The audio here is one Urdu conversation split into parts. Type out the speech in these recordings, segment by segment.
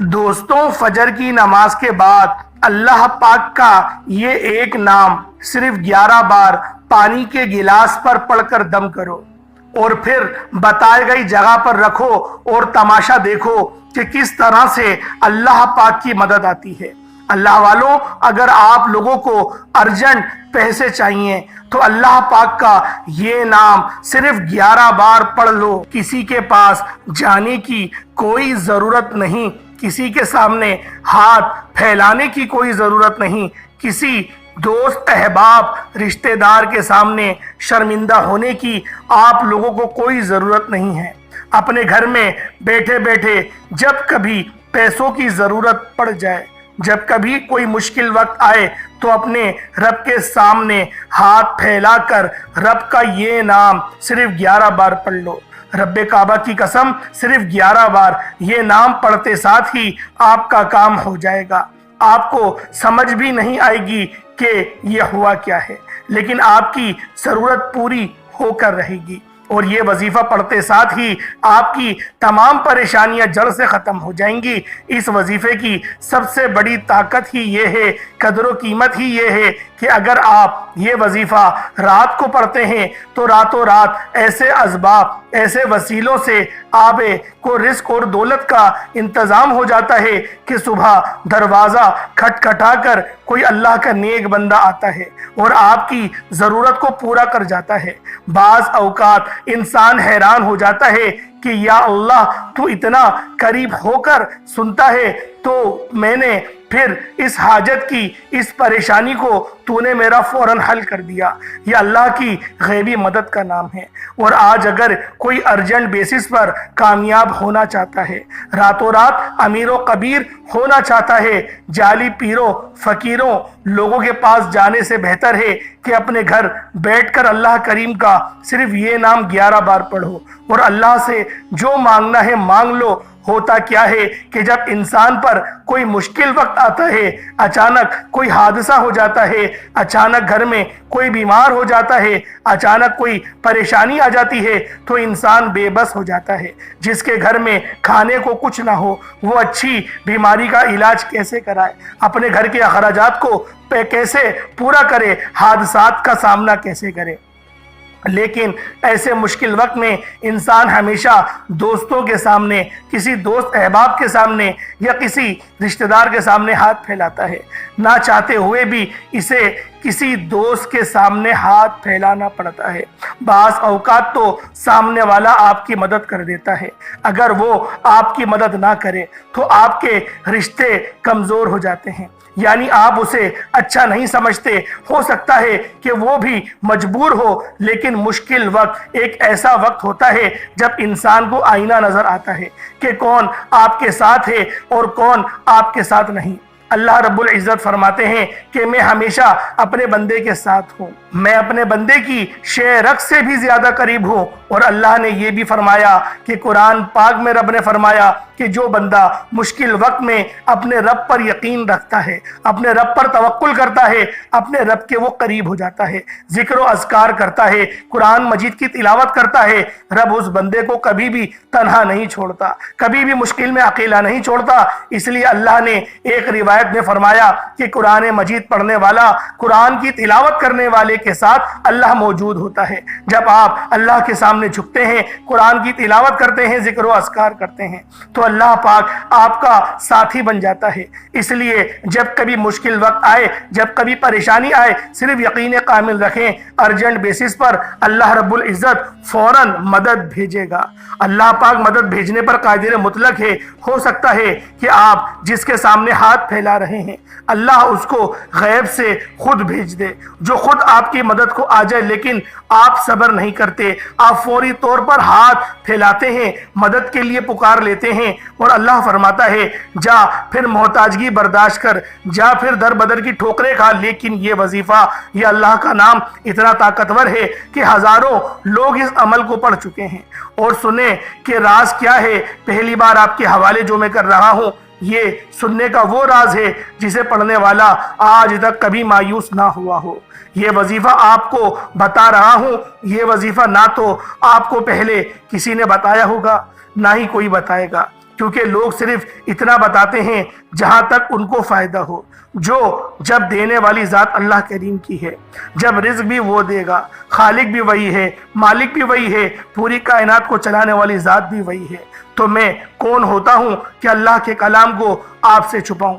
دوستوں، فجر کی نماز کے بعد اللہ پاک کا یہ ایک نام صرف 11 بار پانی کے گلاس پر پڑھ کر دم کرو اور پھر بتائی گئی جگہ پر رکھو اور تماشا دیکھو کہ کس طرح سے اللہ پاک کی مدد آتی ہے۔ اللہ والوں، اگر آپ لوگوں کو ارجنٹ پیسے چاہیے تو اللہ پاک کا یہ نام صرف 11 بار پڑھ لو۔ کسی کے پاس جانے کی کوئی ضرورت نہیں، کسی کے سامنے ہاتھ پھیلانے کی کوئی ضرورت نہیں، کسی دوست احباب رشتہ دار کے سامنے شرمندہ ہونے کی آپ لوگوں کو کوئی ضرورت نہیں ہے۔ اپنے گھر میں بیٹھے بیٹھے جب کبھی پیسوں کی ضرورت پڑ جائے، جب کبھی کوئی مشکل وقت آئے تو اپنے رب کے سامنے ہاتھ پھیلا کر رب کا یہ نام صرف 11 بار پڑھ لو۔ رب کعبہ کی قسم، صرف 11 بار یہ نام پڑھتے ساتھ ہی آپ کا کام ہو جائے گا۔ آپ کو سمجھ بھی نہیں آئے گی کہ یہ ہوا کیا ہے، لیکن آپ کی ضرورت پوری ہو کر رہے گی، اور یہ وظیفہ پڑھتے ساتھ ہی آپ کی تمام پریشانیاں جڑ سے ختم ہو جائیں گی۔ اس وظیفے کی سب سے بڑی طاقت ہی یہ ہے، قدر و قیمت ہی یہ ہے کہ اگر آپ یہ وظیفہ رات کو پڑھتے ہیں تو راتوں رات ایسے اسباب، ایسے وسیلوں سے آپ کو رزق اور دولت کا انتظام ہو جاتا ہے کہ صبح دروازہ کھٹکھٹا کر کوئی اللہ کا نیک بندہ آتا ہے اور آپ کی ضرورت کو پورا کر جاتا ہے۔ بعض اوقات انسان حیران ہو جاتا ہے کہ یا اللہ، تو اتنا قریب ہو کر سنتا ہے، تو میں نے پھر اس حاجت کی، اس پریشانی کو تو نے میرا فوراً حل کر دیا۔ یہ اللہ کی غیبی مدد کا نام ہے۔ اور آج اگر کوئی ارجنٹ بیسس پر کامیاب ہونا چاہتا ہے، راتوں رات امیر و کبیر ہونا چاہتا ہے، جعلی پیروں فقیروں لوگوں کے پاس جانے سے بہتر ہے کہ اپنے گھر بیٹھ کر اللہ کریم کا صرف یہ نام 11 بار پڑھو اور اللہ سے جو مانگنا ہے مانگ لو۔ ہوتا کیا ہے کہ جب انسان پر کوئی مشکل وقت آتا ہے، اچانک کوئی حادثہ ہو جاتا ہے، اچانک گھر میں کوئی بیمار ہو جاتا ہے، اچانک کوئی پریشانی آ جاتی ہے تو انسان بے بس ہو جاتا ہے۔ جس کے گھر میں کھانے کو کچھ نہ ہو، وہ اچھی بیماری کا علاج کیسے کرائے، اپنے گھر کے اخراجات کو کیسے پورا کرے، حادثات کا سامنا کیسے کرے۔ لیکن ایسے مشکل وقت میں انسان ہمیشہ دوستوں کے سامنے، کسی دوست احباب کے سامنے یا کسی رشتہ دار کے سامنے ہاتھ پھیلاتا ہے۔ نہ چاہتے ہوئے بھی اسے کسی دوست کے سامنے ہاتھ پھیلانا پڑتا ہے۔ بعض اوقات تو سامنے والا آپ کی مدد کر دیتا ہے، اگر وہ آپ کی مدد نہ کرے تو آپ کے رشتے کمزور ہو جاتے ہیں، یعنی آپ اسے اچھا نہیں سمجھتے۔ ہو سکتا ہے کہ وہ بھی مجبور ہو، لیکن مشکل وقت ایک ایسا وقت ہوتا ہے جب انسان کو آئینہ نظر آتا ہے کہ کون آپ کے ساتھ ہے اور کون آپ کے ساتھ نہیں۔ اللہ رب العزت فرماتے ہیں کہ میں ہمیشہ اپنے بندے کے ساتھ ہوں، میں اپنے بندے کی شے رگ سے بھی زیادہ قریب ہوں۔ اور اللہ نے یہ بھی فرمایا کہ قرآن پاک میں رب نے فرمایا کہ جو بندہ مشکل وقت میں اپنے رب پر یقین رکھتا ہے، اپنے رب پر توکل کرتا ہے، اپنے رب کے وہ قریب ہو جاتا ہے، ذکر و اذکار کرتا ہے، قرآن مجید کی تلاوت کرتا ہے، رب اس بندے کو کبھی بھی تنہا نہیں چھوڑتا، کبھی بھی مشکل میں اکیلا نہیں چھوڑتا۔ اس لیے اللہ نے ایک روایت میں فرمایا کہ قرآن مجید پڑھنے والا، قرآن کی تلاوت کرنے والے کے ساتھ اللہ موجود ہوتا ہے۔ جب آپ اللہ کے سامنے جھکتے ہیں، قرآن کی تلاوت کرتے ہیں، ذکر و اذکار کرتے ہیں، تو اللہ پاک آپ کا ساتھی بن جاتا ہے۔ اس لیے جب کبھی مشکل وقت آئے، جب کبھی پریشانی آئے، صرف یقین کامل رکھیں، ارجنٹ بیسس پر اللہ رب العزت فوراً مدد بھیجے گا۔ اللہ پاک مدد بھیجنے پر قادر مطلق ہے۔ ہو سکتا ہے کہ آپ جس کے سامنے ہاتھ پھیلا رہے ہیں، اللہ اس کو غیب سے خود بھیج دے، جو خود آپ کی مدد کو آ جائے، لیکن آپ صبر نہیں کرتے، آپ فوری طور پر ہاتھ پھیلاتے ہیں، مدد کے لیے پکار لیتے ہیں، اور اللہ فرماتا ہے جا پھر محتاجگی برداشت کر، جا پھر در بدر کی ٹھوکریں کھا۔ لیکن یہ وظیفہ، یہ اللہ کا نام اتنا طاقتور ہے کہ ہزاروں لوگ اس عمل کو پڑھ چکے ہیں۔ اور سنیں کہ راز کیا ہے، پہلی بار آپ کے حوالے جو میں کر رہا ہوں، یہ سننے کا وہ راز ہے جسے پڑھنے والا آج تک کبھی مایوس نہ ہوا ہو۔ یہ وظیفہ آپ کو بتا رہا ہوں، یہ وظیفہ نہ تو آپ کو پہلے کسی نے بتایا ہوگا، نہ ہی کوئی بتائے گا، کیونکہ لوگ صرف اتنا بتاتے ہیں جہاں تک ان کو فائدہ ہو، جو جب دینے والی ذات اللہ کریم کی ہے، جب رزق بھی وہ دے گا، خالق بھی وہی ہے، مالک بھی وہی ہے، پوری کائنات کو چلانے والی ذات بھی وہی ہے، تو میں کون ہوتا ہوں کہ اللہ کے کلام کو آپ سے چھپاؤں؟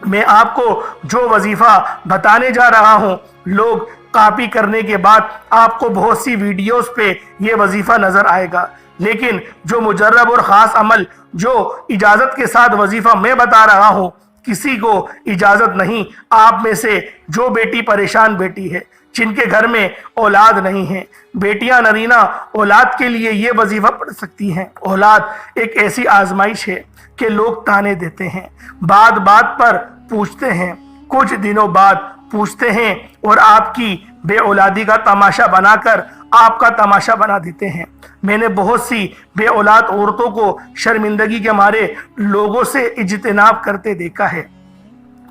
میں آپ کو جو وظیفہ بتانے جا رہا ہوں، لوگ کاپی کرنے کے بعد آپ کو بہت سی ویڈیوز پہ یہ وظیفہ نظر آئے گا، لیکن جو مجرب اور خاص عمل، جو اجازت کے ساتھ وظیفہ میں بتا رہا ہوں، کسی کو اجازت نہیں۔ آپ میں سے جو بیٹی پریشان بیٹی ہے، جن کے گھر میں اولاد نہیں ہے، بیٹیاں نرینہ اولاد کے لیے یہ وظیفہ پڑھ سکتی ہیں۔ اولاد ایک ایسی آزمائش ہے کہ لوگ تانے دیتے ہیں، بات بات پر پوچھتے ہیں، کچھ دنوں بعد پوچھتے ہیں اور آپ کی بے اولادی کا تماشا بنا کر آپ کا تماشا بنا دیتے ہیں۔ میں نے بہت سی بے اولاد عورتوں کو شرمندگی کے مارے لوگوں سے اجتناب کرتے دیکھا ہے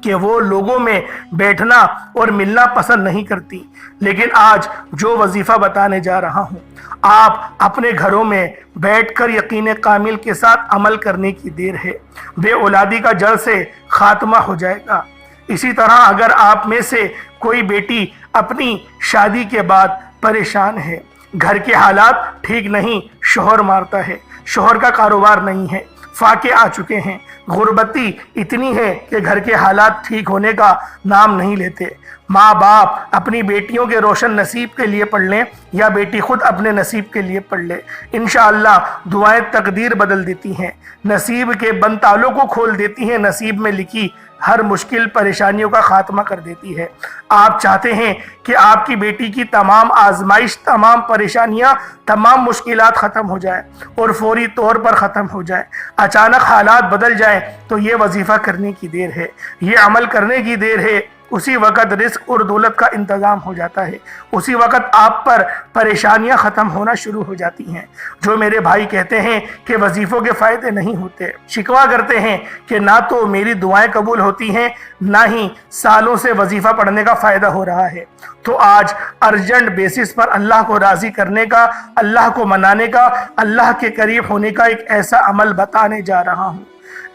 کہ وہ لوگوں میں بیٹھنا اور ملنا پسند نہیں کرتی، لیکن آج جو وظیفہ بتانے جا رہا ہوں، آپ اپنے گھروں میں بیٹھ کر یقین کامل کے ساتھ عمل کرنے کی دیر ہے۔ بے اولادی کا جڑ سے خاتمہ ہو جائے گا۔ اسی طرح اگر آپ میں سے کوئی بیٹی اپنی شادی کے بعد پریشان ہے، گھر کے حالات ٹھیک نہیں، شوہر مارتا ہے، شوہر کا کاروبار نہیں ہے، فاقے آ چکے ہیں، غربتی اتنی ہے کہ گھر کے حالات ٹھیک ہونے کا نام نہیں لیتے، ماں باپ اپنی بیٹیوں کے روشن نصیب کے لیے پڑھ لیں یا بیٹی خود اپنے نصیب کے لیے پڑھ لے، انشاءاللہ دعائیں تقدیر بدل دیتی ہیں، نصیب کے بند تالوں کو کھول دیتی ہیں، نصیب میں لکھی ہر مشکل پریشانیوں کا خاتمہ کر دیتی ہے۔ آپ چاہتے ہیں کہ آپ کی بیٹی کی تمام آزمائش، تمام پریشانیاں، تمام مشکلات ختم ہو جائیں اور فوری طور پر ختم ہو جائیں، اچانک حالات بدل جائیں، تو یہ وظیفہ کرنے کی دیر ہے، یہ عمل کرنے کی دیر ہے۔ اسی وقت رزق اور دولت کا انتظام ہو جاتا ہے، اسی وقت آپ پر پریشانیاں ختم ہونا شروع ہو جاتی ہیں۔ جو میرے بھائی کہتے ہیں کہ وظیفوں کے فائدے نہیں ہوتے، شکوہ کرتے ہیں کہ نہ تو میری دعائیں قبول ہوتی ہیں، نہ ہی سالوں سے وظیفہ پڑھنے کا فائدہ ہو رہا ہے، تو آج ارجنٹ بیسس پر اللہ کو راضی کرنے کا، اللہ کو منانے کا، اللہ کے قریب ہونے کا ایک ایسا عمل بتانے جا رہا ہوں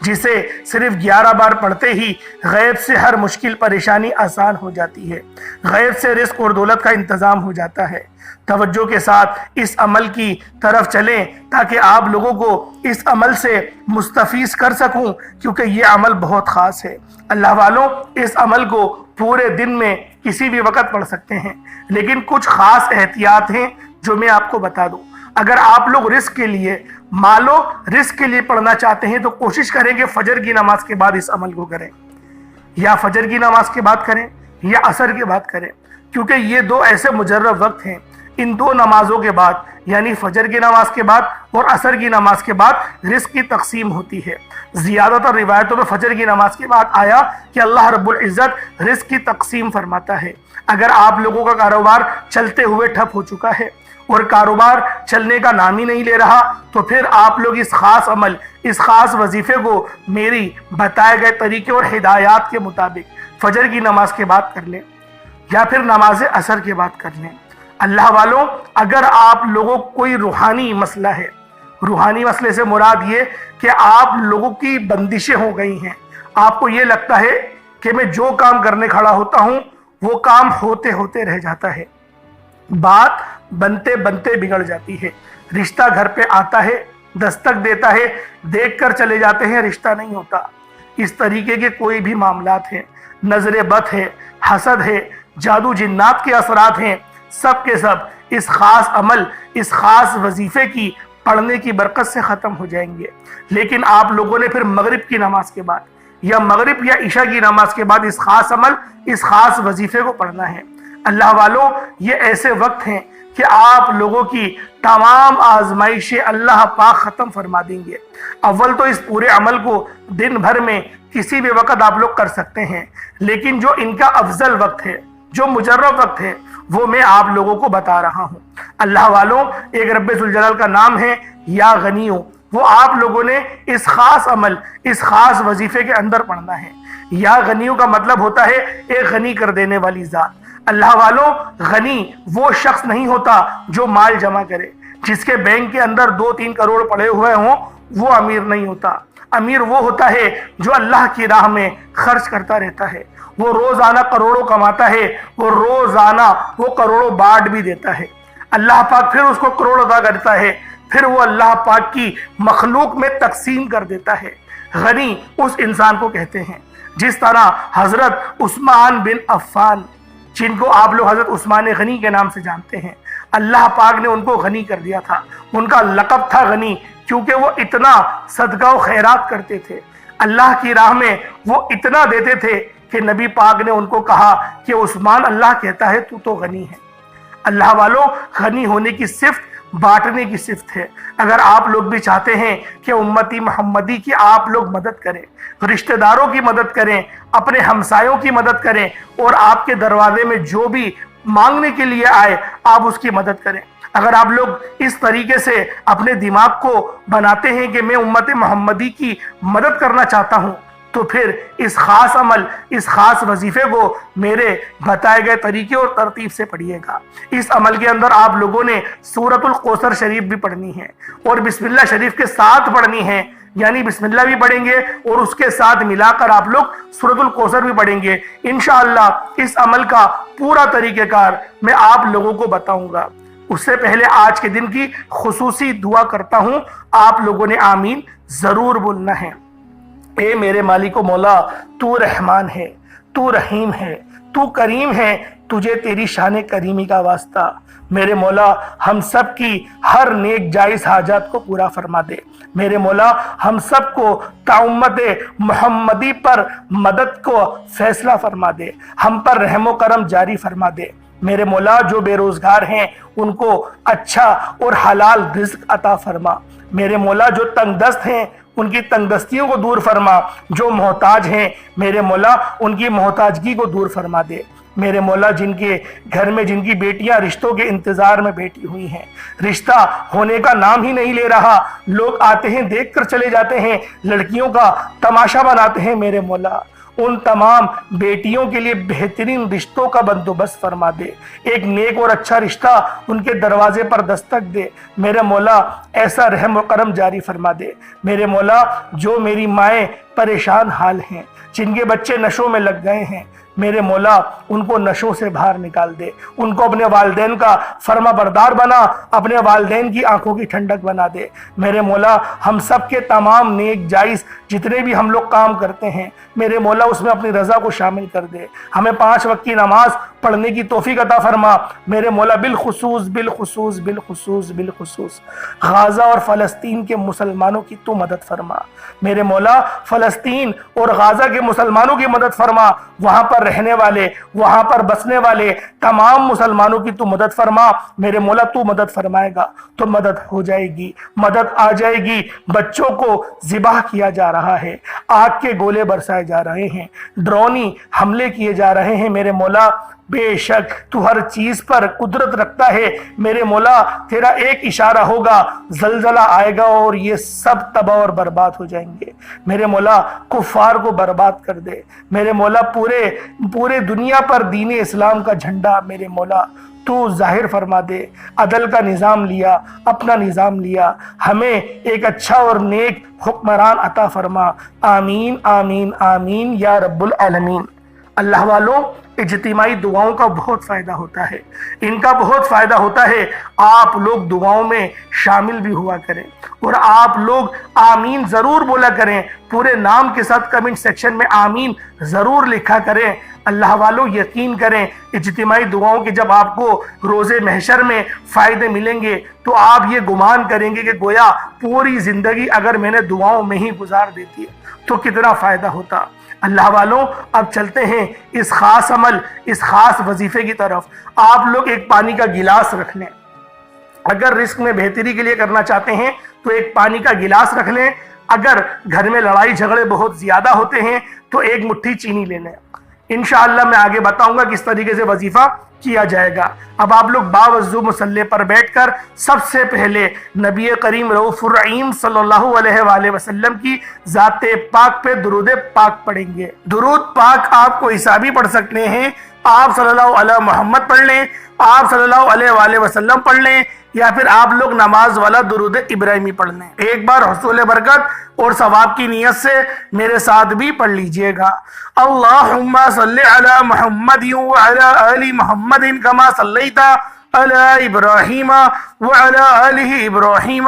جسے صرف 11 بار پڑھتے ہی غیب سے ہر مشکل پریشانی آسان ہو جاتی ہے، غیب سے رزق اور دولت کا انتظام ہو جاتا ہے۔ توجہ کے ساتھ اس عمل کی طرف چلیں تاکہ آپ لوگوں کو اس عمل سے مستفیض کر سکوں، کیونکہ یہ عمل بہت خاص ہے۔ اللہ والوں، اس عمل کو پورے دن میں کسی بھی وقت پڑھ سکتے ہیں، لیکن کچھ خاص احتیاط ہیں جو میں آپ کو بتا دوں۔ اگر آپ لوگ رزق کے لیے، مالو رزق کے لیے پڑھنا چاہتے ہیں تو کوشش کریں کہ فجر کی نماز کے بعد اس عمل کو کریں، یا فجر کی نماز کے بعد کریں یا عصر کے بعد کریں، کیونکہ یہ دو ایسے مجرب وقت ہیں۔ ان دو نمازوں کے بعد، یعنی فجر کی نماز کے بعد اور عصر کی نماز کے بعد رزق کی تقسیم ہوتی ہے۔ زیادہ تر روایتوں میں فجر کی نماز کے بعد آیا کہ اللہ رب العزت رزق کی تقسیم فرماتا ہے۔ اگر آپ لوگوں کا کاروبار چلتے ہوئے ٹھپ ہو چکا ہے اور کاروبار چلنے کا نام ہی نہیں لے رہا، تو پھر آپ لوگ اس خاص عمل، اس خاص وظیفے کو میری بتائے گئے طریقے اور ہدایات کے مطابق فجر کی نماز کے بعد کر لیں یا پھر نماز عصر کے بعد کر لیں۔ اللہ والوں، اگر آپ لوگوں کوئی روحانی مسئلہ ہے، روحانی مسئلے سے مراد یہ کہ آپ لوگوں کی بندشیں ہو گئی ہیں، آپ کو یہ لگتا ہے کہ میں جو کام کرنے کھڑا ہوتا ہوں وہ کام ہوتے ہوتے رہ جاتا ہے، بات بنتے بنتے بگڑ جاتی ہے، رشتہ گھر پہ آتا ہے، دستک دیتا ہے، دیکھ کر چلے جاتے ہیں، رشتہ نہیں ہوتا، اس طریقے کے کوئی بھی معاملات ہیں، نظر بد ہے، حسد ہے، جادو جنات کے اثرات ہیں، سب کے سب اس خاص عمل، اس خاص وظیفے کی پڑھنے کی برکت سے ختم ہو جائیں گے۔ لیکن آپ لوگوں نے پھر مغرب کی نماز کے بعد یا مغرب یا عشاء کی نماز کے بعد اس خاص عمل، اس خاص وظیفے کو پڑھنا ہے۔ اللہ والوں، یہ ایسے وقت ہیں کہ آپ لوگوں کی تمام آزمائشیں اللہ پاک ختم فرما دیں گے۔ اول تو اس پورے عمل کو دن بھر میں کسی بھی وقت آپ لوگ کر سکتے ہیں، لیکن جو ان کا افضل وقت ہے، جو مجرب وقت ہے، وہ میں آپ لوگوں کو بتا رہا ہوں۔ اللہ والوں، ایک رب ذوالجلال کا نام ہے یا غنیوں، وہ آپ لوگوں نے اس خاص عمل، اس خاص وظیفے کے اندر پڑھنا ہے۔ یا غنیوں کا مطلب ہوتا ہے ایک غنی کر دینے والی ذات۔ اللہ والوں، غنی وہ شخص نہیں ہوتا جو مال جمع کرے، جس کے بینک کے اندر 2-3 کروڑ پڑے ہوئے ہوں، وہ امیر نہیں ہوتا۔ امیر وہ ہوتا ہے جو اللہ کی راہ میں خرچ کرتا رہتا ہے، وہ روزانہ کروڑوں کماتا ہے، وہ روزانہ وہ کروڑوں بانٹ بھی دیتا ہے، اللہ پاک پھر اس کو کروڑ ادا کرتا ہے، پھر وہ اللہ پاک کی مخلوق میں تقسیم کر دیتا ہے۔ غنی اس انسان کو کہتے ہیں، جس طرح حضرت عثمان بن عفان، جن کو آپ لوگ حضرت عثمان غنی کے نام سے جانتے ہیں، اللہ پاک نے ان کو غنی کر دیا تھا۔ ان کا لقب تھا غنی، کیونکہ وہ اتنا صدقہ و خیرات کرتے تھے، اللہ کی راہ میں وہ اتنا دیتے تھے کہ نبی پاک نے ان کو کہا کہ عثمان اللہ کہتا ہے تو غنی ہے۔ اللہ والوں، غنی ہونے کی صفت بانٹنے کی صفت ہے۔ اگر آپ لوگ بھی چاہتے ہیں کہ امتی محمدی کی آپ لوگ مدد کریں، رشتہ داروں کی مدد کریں، اپنے ہمسایوں کی مدد کریں، اور آپ کے دروازے میں جو بھی مانگنے کے لیے آئے آپ اس کی مدد کریں، اگر آپ لوگ اس طریقے سے اپنے دماغ کو بناتے ہیں کہ میں امت محمدی کی مدد کرنا چاہتا ہوں، تو پھر اس خاص عمل، اس خاص وظیفے کو میرے بتائے گئے طریقے اور ترتیب سے پڑھیے گا۔ اس عمل کے اندر آپ لوگوں نے سورۃ الکوثر شریف بھی پڑھنی ہے اور بسم اللہ شریف کے ساتھ پڑھنی ہے، یعنی بسم اللہ بھی پڑھیں گے اور اس کے ساتھ ملا کر آپ لوگ سورۃ الکوثر بھی پڑھیں گے۔ انشاءاللہ اس عمل کا پورا طریقہ کار میں آپ لوگوں کو بتاؤں گا۔ اس سے پہلے آج کے دن کی خصوصی دعا کرتا ہوں، آپ لوگوں نے آمین ضرور بولنا ہے۔ اے میرے مالک و مولا، تو رحمان ہے، تو رحیم ہے، تو کریم ہے، تجھے تیری شان کریمی کا واسطہ۔ میرے مولا ہم سب کی ہر نیک جائز حاجات کو پورا فرما دے۔ میرے مولا ہم سب کو امت محمدی پر مدد کو فیصلہ فرما دے، ہم پر رحم و کرم جاری فرما دے۔ میرے مولا جو بے روزگار ہیں ان کو اچھا اور حلال رزق عطا فرما۔ میرے مولا جو تنگ دست ہیں ان کی تنگ دستیوں کو دور فرما، جو محتاج ہیں میرے مولا ان کی محتاجگی کو دور فرما دے۔ میرے مولا جن کے گھر میں جن کی بیٹیاں رشتوں کے انتظار میں بیٹھی ہوئی ہیں، رشتہ ہونے کا نام ہی نہیں لے رہا، لوگ آتے ہیں دیکھ کر چلے جاتے ہیں، لڑکیوں کا تماشا بناتے ہیں، میرے مولا ان تمام بیٹیوں کے لیے بہترین رشتوں کا بندوبست فرما دے، ایک نیک اور اچھا رشتہ ان کے دروازے پر دستک دے۔ میرے مولا ایسا رحم و کرم جاری فرما دے۔ میرے مولا جو میری مائیں پریشان حال ہیں، جن کے بچے نشوں میں لگ گئے ہیں، میرے مولا ان کو نشوں سے باہر نکال دے، ان کو اپنے والدین کا فرما بردار بنا، اپنے والدین کی آنکھوں کی ٹھنڈک بنا دے۔ میرے مولا ہم سب کے تمام نیک جائز جتنے بھی ہم لوگ کام کرتے ہیں میرے مولا اس میں اپنی رضا کو شامل کر دے، ہمیں 5 وقت کی نماز پڑھنے کی توفیق عطا فرما۔ میرے مولا بالخصوص بالخصوص بالخصوص بالخصوص غزہ اور فلسطین کے مسلمانوں کی تو مدد فرما۔ میرے مولا فلسطین اور غزہ کے مسلمانوں کی مدد فرما، وہاں پر رہنے والے، وہاں پر بسنے والے تمام مسلمانوں کی تو مدد فرما۔ میرے مولا تو مدد فرمائے گا تو مدد ہو جائے گی، مدد آ جائے گی۔ بچوں کو ذبح کیا جا رہا ہے، آگ کے گولے برسائے جا رہے ہیں، ڈرونی حملے کیے جا رہے ہیں، میرے مولا بے شک تو ہر چیز پر قدرت رکھتا ہے۔ میرے مولا تیرا ایک اشارہ ہوگا، زلزلہ آئے گا اور یہ سب تباہ اور برباد ہو جائیں گے۔ میرے مولا کفار کو برباد کر دے۔ میرے مولا پورے دنیا پر دین اسلام کا جھنڈا میرے مولا تو ظاہر فرما دے۔ عدل کا نظام لیا، اپنا نظام لیا، ہمیں ایک اچھا اور نیک حکمران عطا فرما۔ آمین آمین آمین یا رب العالمین۔ اللہ والوں، اجتماعی دعاؤں کا بہت فائدہ ہوتا ہے، ان کا بہت فائدہ ہوتا ہے۔ آپ لوگ دعاؤں میں شامل بھی ہوا کریں اور آپ لوگ آمین ضرور بولا کریں، پورے نام کے ساتھ کمنٹ سیکشن میں آمین ضرور لکھا کریں۔ اللہ والوں یقین کریں، اجتماعی دعاؤں کے جب آپ کو روز محشر میں فائدے ملیں گے تو آپ یہ گمان کریں گے کہ گویا پوری زندگی اگر میں نے دعاؤں میں ہی گزار دیتی ہے تو کتنا فائدہ ہوتا۔ اللہ والوں اب چلتے ہیں اس خاص عمل، اس خاص وظیفے کی طرف۔ آپ لوگ ایک پانی کا گلاس رکھ لیں، اگر رزق میں بہتری کے لیے کرنا چاہتے ہیں تو ایک پانی کا گلاس رکھ لیں، اگر گھر میں لڑائی جھگڑے بہت زیادہ ہوتے ہیں تو ایک مٹھی چینی لے لیں۔ انشاءاللہ میں آگے بتاؤں گا کس طریقے سے وظیفہ کیا جائے گا۔ اب آپ لوگ باوضو مصلی پر بیٹھ کر سب سے پہلے نبی کریم رؤوف الرحیم صلی اللہ علیہ وآلہ وسلم کی ذات پاک پہ درود پاک پڑھیں گے۔ درود پاک آپ کو حسابی پڑھ سکتے ہیں، آپ صلی اللہ علیہ محمد پڑھ لیں، آپ صلی اللہ علیہ وآلہ وسلم پڑھ لیں، یا پھر آپ لوگ نماز والا درود ابراہیمی پڑھ لیں۔ ایک بار حصول برکت اور ثواب کی نیت سے میرے ساتھ بھی پڑھ لیجئے گا۔ اللہم صلی علی محمد وعلی آل محمد کما صلیت علی ابراہیم وعلی آل ابراہیم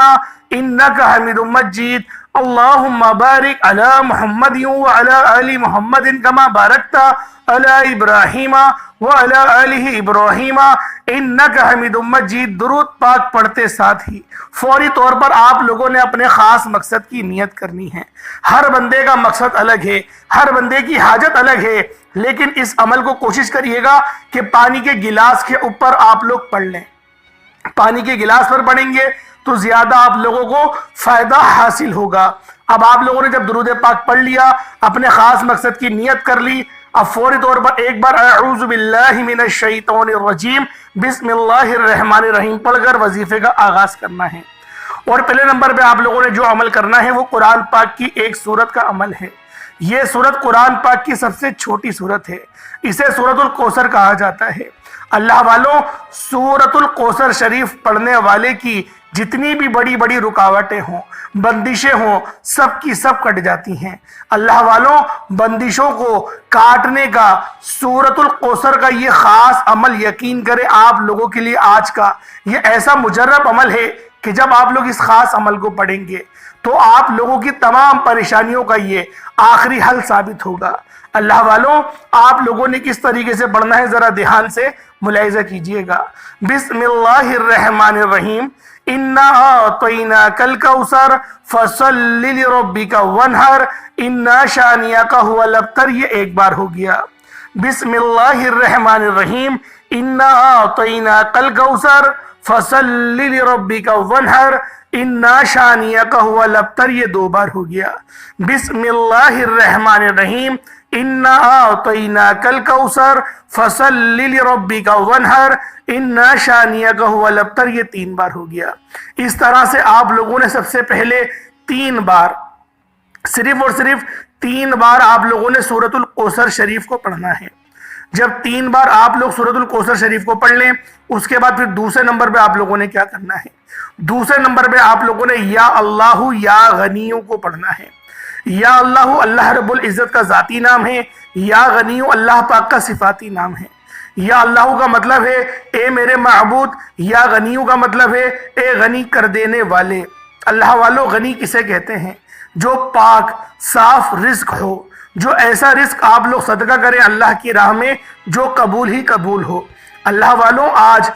انک حمید مجید۔ اللہم بارک علی محمد وعلی آل محمد کما بارکت علی ابراہیم وعلی آل ابراہیم انک حمید مجید۔ درود پاک پڑھتے ساتھ ہی فوری طور پر آپ لوگوں نے اپنے خاص مقصد کی نیت کرنی ہے۔ ہر بندے کا مقصد الگ ہے، ہر بندے کی حاجت الگ ہے، لیکن اس عمل کو کوشش کریے گا کہ پانی کے گلاس کے اوپر آپ لوگ پڑھ لیں۔ پانی کے گلاس پر پڑھیں گے تو زیادہ آپ لوگوں کو فائدہ حاصل ہوگا۔ اب آپ لوگوں نے جب درود پاک پڑھ لیا، اپنے خاص مقصد کی نیت کر لی، اب فوری طور پر ایک بار اعوذ باللہ من الشیطان الرجیم بسم اللہ الرحمن الرحیم پڑھ کر وظیفے کا آغاز کرنا ہے۔ اور پہلے نمبر پہ آپ لوگوں نے جو عمل کرنا ہے وہ قرآن پاک کی ایک سورت کا عمل ہے۔ یہ سورت قرآن پاک کی سب سے چھوٹی سورت ہے، اسے سورت الکوثر کہا جاتا ہے۔ اللہ والوں، سورت الکوثر شریف پڑھنے والے کی جتنی بھی بڑی بڑی رکاوٹیں ہوں، بندشیں ہوں، سب کی سب کٹ جاتی ہیں۔ اللہ والوں، بندشوں کو کاٹنے کا سورت الکوثر کا یہ خاص عمل یقین کرے آپ لوگوں کے لیے آج کا یہ ایسا مجرب عمل ہے کہ جب آپ لوگ اس خاص عمل کو پڑھیں گے تو آپ لوگوں کی تمام پریشانیوں کا یہ آخری حل ثابت ہوگا۔ اللہ والوں، آپ لوگوں نے کس طریقے سے پڑھنا ہے ذرا دھیان سے ملاحظہ کیجئے گا۔ بسم اللہ الرحمن الرحیم انا اعطیناک الکوثر فصل لربک وانحر انا شانئک هو الابتر۔ یہ ایک بار ہو گیا۔ بسم اللہ الرحمن الرحیم انا اعطیناک الکوثر فصل لربک وانحر انا شانئک هو الابتر۔ یہ دو بار ہو گیا۔ بسم اللہ الرحمن الرحیم انا اعطیناک الکوثر فصل لربک وانحر انا شانئک هو الابتر۔ یہ تین بار ہو گیا۔ اس طرح سے آپ لوگوں نے سب سے پہلے تین بار، صرف اور صرف تین بار آپ لوگوں نے سورت الکوثر شریف کو پڑھنا ہے۔ جب تین بار آپ لوگ سورت الکوثر شریف کو پڑھ لیں، اس کے بعد پھر دوسرے نمبر پہ آپ لوگوں نے کیا کرنا ہے؟ دوسرے نمبر پہ آپ لوگوں نے یا اللہ یا غنیوں کو پڑھنا ہے۔ یا اللہ اللہ رب العزت کا ذاتی نام ہے، یا غنیو اللہ پاک کا صفاتی نام ہے۔ یا اللہ کا مطلب ہے اے میرے معبود، یا غنیو کا مطلب ہے اے غنی کر دینے والے۔ اللہ والو، غنی کسے کہتے ہیں؟ جو پاک صاف رزق ہو، جو ایسا رزق آپ لوگ صدقہ کریں اللہ کی راہ میں جو قبول ہی قبول ہو۔ اللہ والوں، آج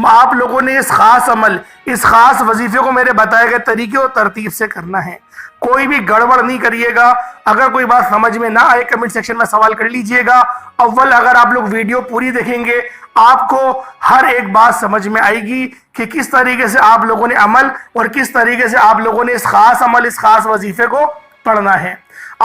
آپ لوگوں نے اس خاص عمل، اس خاص وظیفے کو میرے بتائے گئے طریقے اور ترتیب سے کرنا ہے۔ کوئی بھی گڑبڑ نہیں کریے گا۔ اگر کوئی بات سمجھ میں نہ آئے کمنٹ سیکشن میں سوال کر لیجئے گا۔ اول اگر آپ لوگ ویڈیو پوری دیکھیں گے آپ کو ہر ایک بات سمجھ میں آئے گی کہ کس طریقے سے آپ لوگوں نے عمل اور کس طریقے سے آپ لوگوں نے اس خاص عمل، اس خاص وظیفے کو پڑھنا ہے۔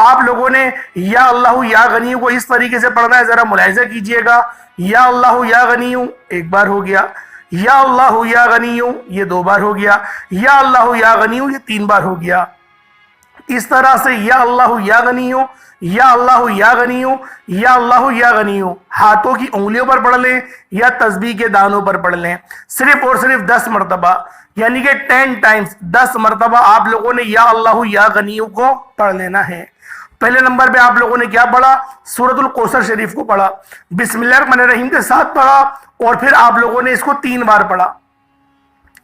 آپ لوگوں نے یا اللہ یا غنیو کو اس طریقے سے پڑھنا ہے، ذرا ملاحظہ کیجئے گا۔ یا اللہ یا غنیو ایک بار ہو گیا، یا اللہ یا غنیو یہ دو بار ہو گیا، یا اللہ یا غنیو یہ تین بار ہو گیا۔ اس طرح سے یا اللہ یا غنیو، یا اللہ یا غنیو، یا اللہ یا غنیو ہاتھوں کی انگلیوں پر پڑھ لیں یا تسبیح کے دانوں پر پڑھ لیں، صرف اور صرف 10 مرتبہ، یعنی کہ 10 ٹائمز 10 مرتبہ آپ لوگوں نے یا اللہ یا غنیو کو پڑھ لینا ہے۔ پہلے نمبر پہ آپ لوگوں نے کیا پڑھا؟ سورت الکوثر شریف کو پڑھا، بسم اللہ الرحمن الرحیم کے ساتھ پڑھا، اور پھر آپ لوگوں نے اس کو 3 بار پڑھا۔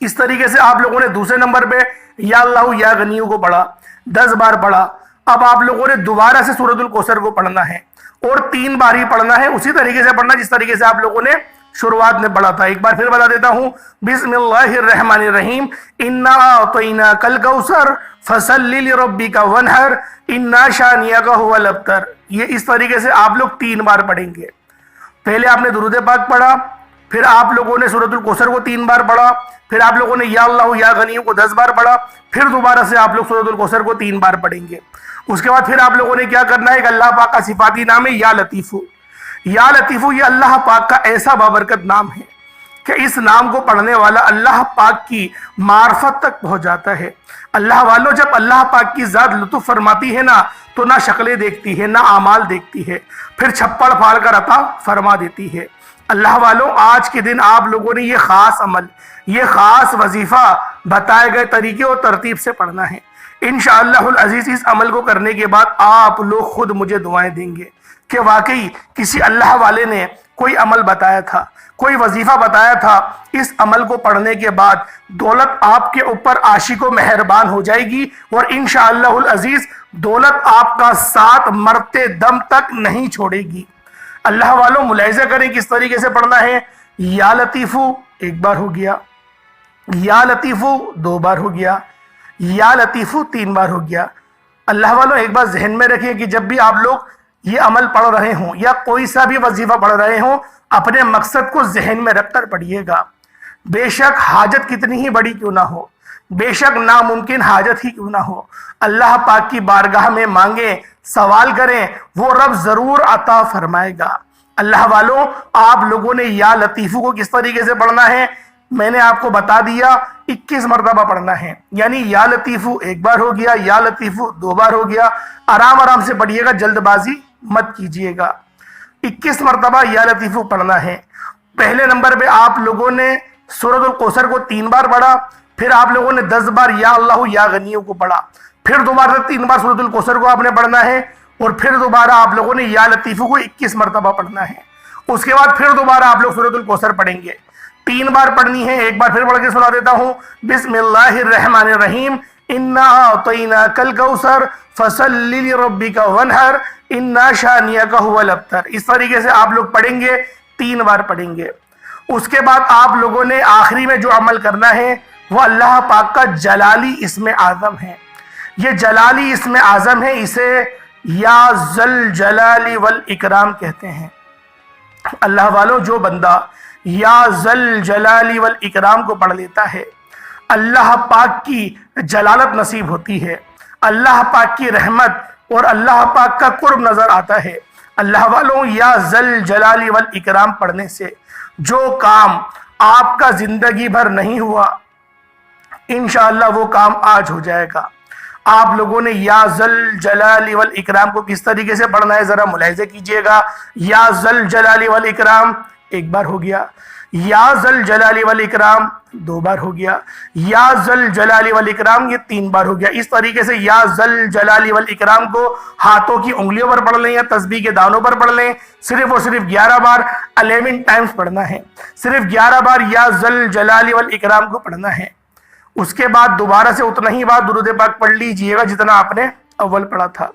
اس طریقے سے آپ لوگوں نے دوسرے نمبر پہ یا اللہ یا غنیو کو پڑھا، 10 بار پڑھا۔ اب آپ لوگوں نے دوبارہ سے سورت الکوثر کو پڑھنا ہے اور 3 بار ہی پڑھنا ہے، اسی طریقے سے پڑھنا جس طریقے سے آپ لوگوں نے شروعات میں پڑھا تھا۔ ایک بار پھر بتا دیتا ہوں، بسم اللہ الرحمن الرحیم انا اعطیناک الکوثر فصل لربک وانحر انا شانئک هو الابتر۔ یہ اس طریقے سے آپ لوگ 3 بار پڑھیں گے۔ پہلے آپ نے درود پاک پڑھا، پھر آپ لوگوں نے سورت الکوثر کو 3 بار پڑھا، پھر آپ لوگوں نے یا اللہ یا غنیو کو 10 بار پڑھا، پھر دوبارہ سے آپ لوگ سورت الکوثر کو 3 بار پڑھیں گے۔ اس کے بعد پھر آپ لوگوں نے کیا کرنا ہے کہ اللہ پاک کا صفاتی نام ہے یا لطیفو۔ یا لطیفو یہ اللہ پاک کا ایسا بابرکت نام ہے کہ اس نام کو پڑھنے والا اللہ پاک کی معرفت تک پہنچ جاتا ہے۔ اللہ والوں، جب اللہ پاک کی ذات لطف فرماتی ہے نا تو نہ شکلیں دیکھتی ہے نہ اعمال دیکھتی ہے، پھر چھپڑ پھاڑ کر عطا فرما دیتی ہے۔ اللہ والوں، آج کے دن آپ لوگوں نے یہ خاص عمل، یہ خاص وظیفہ بتائے گئے طریقے اور ترتیب سے پڑھنا ہے۔ انشاءاللہ العزیز اس عمل کو کرنے کے بعد آپ لوگ خود مجھے دعائیں دیں گے کہ واقعی کسی اللہ والے نے کوئی عمل بتایا تھا، کوئی وظیفہ بتایا تھا، اس عمل کو پڑھنے کے بعد دولت آپ کے اوپر عاشق و مہربان ہو جائے گی، اور انشاءاللہ العزیز دولت آپ کا ساتھ مرتے دم تک نہیں چھوڑے گی۔ اللہ والوں ملاحظہ کریں کس طریقے سے پڑھنا ہے۔ یا لطیفو ایک بار ہو گیا، یا لطیفو دو بار ہو گیا، یا لطیفو تین بار ہو گیا۔ اللہ والوں ایک بات ذہن میں رکھیں کہ جب بھی آپ لوگ یہ عمل پڑھ رہے ہوں یا کوئی سا بھی وظیفہ پڑھ رہے ہوں، اپنے مقصد کو ذہن میں رکھ کر پڑھیے گا۔ بے شک حاجت کتنی ہی بڑی کیوں نہ ہو، بے شک ناممکن حاجت ہی کیوں نہ ہو، اللہ پاک کی بارگاہ میں مانگیں، سوال کریں، وہ رب ضرور عطا فرمائے گا۔ اللہ والوں آپ لوگوں نے یا لطیفو کو کس طریقے سے پڑھنا ہے میں نے آپ کو بتا دیا، 21 مرتبہ پڑھنا ہے، یعنی یا لطیفو ایک بار ہو گیا، یا لطیفو دو بار ہو گیا۔ آرام آرام سے پڑھیے گا، جلد بازی مت کیجیے گا۔ 21 مرتبہ یا لطیفو پڑھنا ہے۔ پہلے نمبر پہ آپ لوگوں نے سورۃ الکوثر کو 3 بار پڑھا، پھر آپ لوگوں نے 10 بار یا اللہ یا غنیوں کو پڑھا، پھر دوبارہ 3 بار سورۃ الکوثر کو آپ نے پڑھنا ہے، اور پھر دوبارہ آپ لوگوں نے یا لطیفو کو 21 مرتبہ پڑھنا ہے۔ اس کے بعد پھر دوبارہ آپ لوگ سورۃ الکوثر پڑھیں گے، 3 بار پڑھنی ہے۔ ایک بار پھر پڑھ کے سنا دیتا ہوں، بسم اللہ الرحمن الرحیم، انا اعطیناک الکوثر فصل لربک وانحر انا شانئک هو الابتر۔ اس طریقے سے آپ لوگ پڑھیں گے، 3 بار پڑھیں گے۔ اس کے بعد آپ لوگوں نے آخری میں جو عمل کرنا ہے وہ اللہ پاک کا جلالی اسم اعظم ہے۔ یہ جلالی اسم اعظم ہے، اسے یا ذل جلال والاکرام کہتے ہیں۔ اللہ والوں جو بندہ یا ذل جلال والاکرام کو پڑھ لیتا ہے، اللہ پاک کی جلالت نصیب ہوتی ہے، اللہ پاک کی رحمت اور اللہ پاک کا قرب نظر آتا ہے۔ اللہ والوں یا ذل جلال والاکرام پڑھنے سے جو کام آپ کا زندگی بھر نہیں ہوا، انشاءاللہ وہ کام آج ہو جائے گا۔ آپ لوگوں نے یا ذل جلال والاکرام کو کس طریقے سے پڑھنا ہے ذرا ملاحظہ کیجئے گا۔ یا ذل جلال والاکرام ایک بار ہو گیا، یا ذل جلال والاکرام 2 بار ہو گیا، یا ذل جلال والاکرام یہ 3 بار ہو گیا۔ اس طریقے سے یا ذل جلال والاکرام کو ہاتھوں کی انگلیوں پر پڑھ لیں یا تسبیح کے دانوں پر پڑھ لیں، صرف اور صرف 11 بار 11 ٹائمز پڑھنا ہے، صرف 11 بار یا ذل جلال والاکرام کو پڑھنا ہے۔ اس کے بعد دوبارہ سے اتنا ہی بار درود پاک پڑھ لیجئے گا جتنا آپ نے اول پڑھا تھا،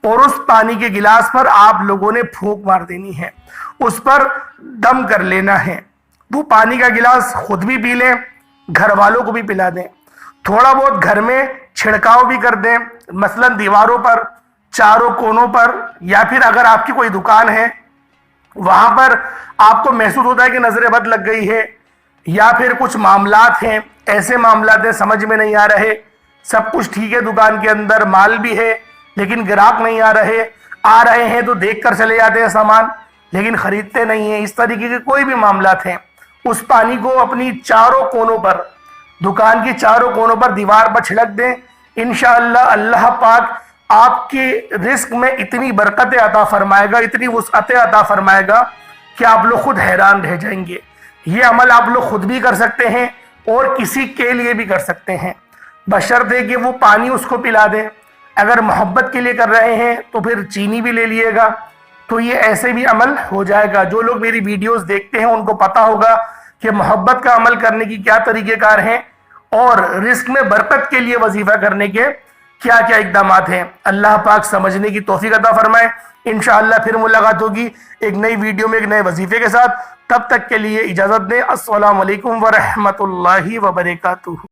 اور اس پانی کے گلاس پر آپ لوگوں نے پھونک مار دینی ہے، اس پر دم کر لینا ہے۔ وہ پانی کا گلاس خود بھی پی لیں، گھر والوں کو بھی پلا دیں، تھوڑا بہت گھر میں چھڑکاؤ بھی کر دیں، مثلا دیواروں پر، چاروں کونوں پر، یا پھر اگر آپ کی کوئی دکان ہے وہاں پر آپ کو محسوس ہوتا ہے کہ نظر بد لگ گئی ہے، یا پھر کچھ معاملات ہیں، ایسے معاملات ہیں سمجھ میں نہیں آ رہے، سب کچھ ٹھیک ہے دکان کے اندر، مال بھی ہے لیکن گراہک نہیں آ رہے ہیں تو دیکھ کر چلے جاتے ہیں سامان لیکن خریدتے نہیں ہیں، اس طریقے کے کوئی بھی معاملات ہیں، اس پانی کو اپنی چاروں کونوں پر، دکان کی چاروں کونوں پر، دیوار پر چھڑک دیں۔ انشاءاللہ اللہ پاک آپ کے رزق میں اتنی برکت عطا فرمائے گا، اتنی وسعت عطا فرمائے گا کہ آپ لوگ خود حیران رہ جائیں گے۔ یہ عمل آپ لوگ خود بھی کر سکتے ہیں اور کسی کے لیے بھی کر سکتے ہیں، بشرطے کہ وہ پانی اس کو پلا دیں۔ اگر محبت کے لیے کر رہے ہیں تو پھر چینی بھی لے لیے گا، تو یہ ایسے بھی عمل ہو جائے گا۔ جو لوگ میری ویڈیوز دیکھتے ہیں ان کو پتا ہوگا کہ محبت کا عمل کرنے کی کیا طریقہ کار ہیں اور رزق میں برکت کے لیے وظیفہ کرنے کے کیا کیا اقدامات ہیں۔ اللہ پاک سمجھنے کی توفیق عطا فرمائے۔ انشاءاللہ پھر ملاقات ہوگی ایک نئی ویڈیو میں ایک نئے وظیفے کے ساتھ، تب تک کے لیے اجازت دیں۔ السلام علیکم ورحمۃ اللہ وبرکاتہ۔